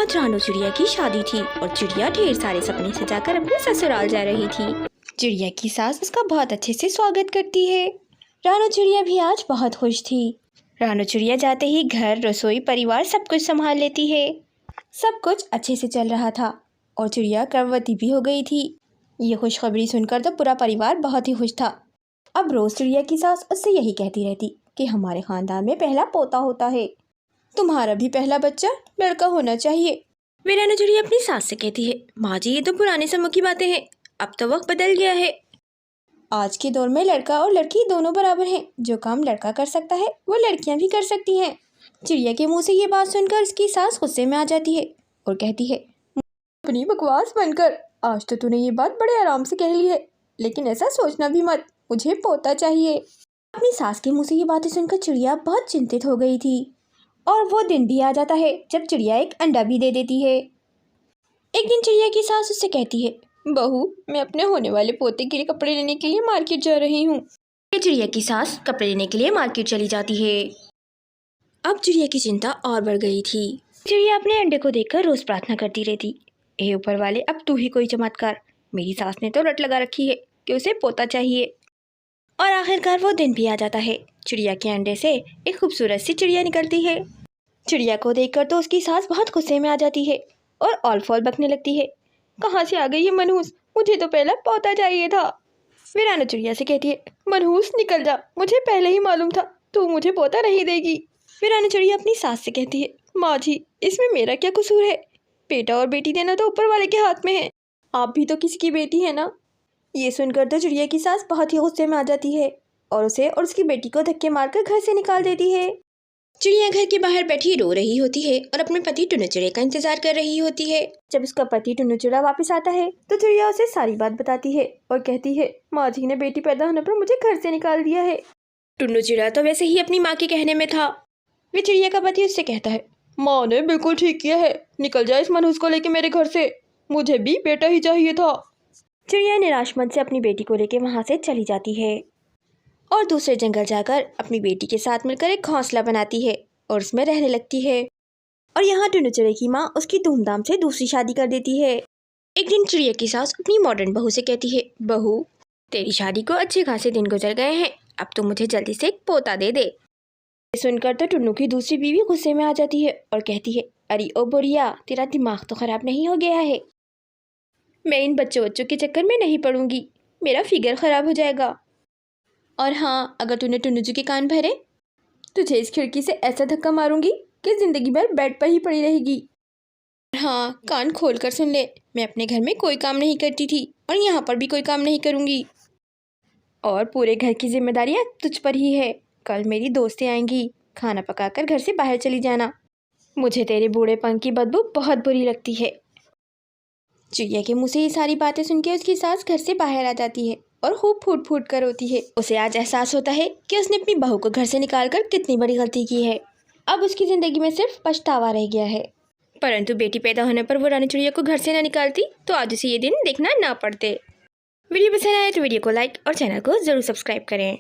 आज रानू चिड़िया की शादी थी और चिड़िया ढेर सारे सपने सजाकर अपने ससुराल जा रही थी। चिड़िया की सास उसका बहुत अच्छे से स्वागत करती है। रानू चिड़िया भी आज बहुत खुश थी। रानू चिड़िया जाते ही घर, रसोई, परिवार सब कुछ संभाल लेती है। सब कुछ अच्छे से चल रहा था और चिड़िया गर्भवती भी हो गई थी। ये खुशखबरी सुनकर तो पूरा परिवार बहुत ही खुश था। अब रोज चिड़िया की सास उससे यही कहती रहती कि हमारे खानदान में पहला पोता होता है, तुम्हारा भी पहला बच्चा लड़का होना चाहिए। वे रानू चिड़िया अपनी सास से कहती है, माँ जी ये तो पुराने समय की बातें हैं, अब तो वक्त बदल गया है। आज के दौर में लड़का और लड़की दोनों बराबर हैं। जो काम लड़का कर सकता है वो लड़कियां भी कर सकती हैं। चिड़िया के मुंह से ये बात सुनकर उसकी सास गुस्से में आ जाती है और कहती है, अपनी बकवास बनकर आज तो तूने ये बात बड़े आराम से कह ली है, लेकिन ऐसा सोचना भी मत, मुझे पोता चाहिए। अपनी सास के मुंह से ये बातें सुनकर चिड़िया बहुत चिंतित हो गई थी। और वो दिन भी आ जाता है जब चिड़िया एक अंडा भी दे देती है। एक दिन चिड़िया की सास उससे कहती है, बहू मैं अपने होने वाले पोते के लिए कपड़े लेने के लिए मार्केट जा रही हूँ। चिड़िया की सास कपड़े लेने के लिए मार्केट चली जाती है। अब चिड़िया की चिंता और बढ़ गई थी। चिड़िया अपने अंडे को देखकर रोज प्रार्थना करती रहती, हे ऊपर वाले अब तू ही कोई चमत्कार, मेरी सास ने तो रट लगा रखी है कि उसे पोता चाहिए। और आखिरकार वो दिन भी आ जाता है। चिड़िया के अंडे से एक खूबसूरत सी चिड़िया निकलती है। चिड़िया को देखकर तो उसकी सास बहुत गुस्से में आ जाती है और ऑल फॉल बकने लगती है, कहाँ से आ गई ये मनहूस, मुझे तो पहला पोता चाहिए था। फिर रानू चिड़िया से कहती है, मनहूस निकल जा, मुझे पहले ही मालूम था तू मुझे पोता नहीं देगी। फिर रानू चिड़िया अपनी सास से कहती है, माँ जी इसमें मेरा क्या कसूर है, बेटा और बेटी देना तो ऊपर वाले के हाथ में है, आप भी तो किसी की बेटी है ना। ये सुनकर तो चिड़िया की सास बहुत ही गुस्से में आ जाती है और उसे और उसकी बेटी को धक्के मारकर घर से निकाल देती है। चिड़िया घर के बाहर बैठी रो रही होती है और अपने पति टुन्नू चिड़िया का इंतजार कर रही होती है। जब उसका पति टुन्नू चिड़िया वापस आता है तो चिड़िया उसे सारी बात बताती है और कहती है, माँ जी ने बेटी पैदा होने पर मुझे घर से निकाल दिया है। टुन्नू चिड़िया तो वैसे ही अपनी माँ के कहने में था। वे चिड़िया का पति उससे कहता है, माँ ने बिल्कुल ठीक किया है, निकल जाए इस मनहूस को लेके मेरे घर से, मुझे भी बेटा ही चाहिए था। चिड़िया निराश मन से अपनी बेटी को लेकर वहाँ से चली जाती है और दूसरे जंगल जाकर अपनी बेटी के साथ मिलकर एक घोंसला बनाती है और उसमें रहने लगती है। और यहाँ टुन्नू चिड़िया की माँ उसकी धूमधाम से दूसरी शादी कर देती है। एक दिन चिड़िया की सास अपनी मॉडर्न बहू से कहती है, बहू तेरी शादी को अच्छे खासे दिन गुजर गए हैं, अब तो मुझे जल्दी से एक पोता दे दे। सुनकर तो टुन्नू की दूसरी बीवी गुस्से में आ जाती है और कहती है, अरे ओ बुढ़िया तेरा दिमाग तो खराब नहीं हो गया है, मैं इन बच्चों के चक्कर में नहीं पड़ूंगी, मेरा फिगर खराब हो जाएगा। और हाँ अगर तूने टुन्नू जी के कान भरे तुझे इस खिड़की से ऐसा धक्का मारूंगी कि जिंदगी भर बेड पर ही पड़ी रहेगी। हाँ कान खोल कर सुन ले, मैं अपने घर में कोई काम नहीं करती थी और यहाँ पर भी कोई काम नहीं करूंगी और पूरे घर की जिम्मेदारियाँ तुझ पर ही है। कल मेरी दोस्तें आएंगी, खाना पकाकर घर से बाहर चली जाना, मुझे तेरे बूढ़ेपन की बदबू बहुत बुरी लगती है। चिड़िया के मुँह से ये सारी बातें सुन के उसकी सास घर से बाहर आ जाती है और खूब फूट फूट कर रोती है। उसे आज एहसास होता है कि उसने अपनी बहू को घर से निकालकर कितनी बड़ी गलती की है। अब उसकी ज़िंदगी में सिर्फ पछतावा रह गया है। परंतु बेटी पैदा होने पर वो रानी चिड़िया को घर से ना निकालती तो आज उसे ये दिन देखना ना पड़ते। वीडियो पसंद आए तो वीडियो को लाइक और चैनल को ज़रूर सब्सक्राइब करें।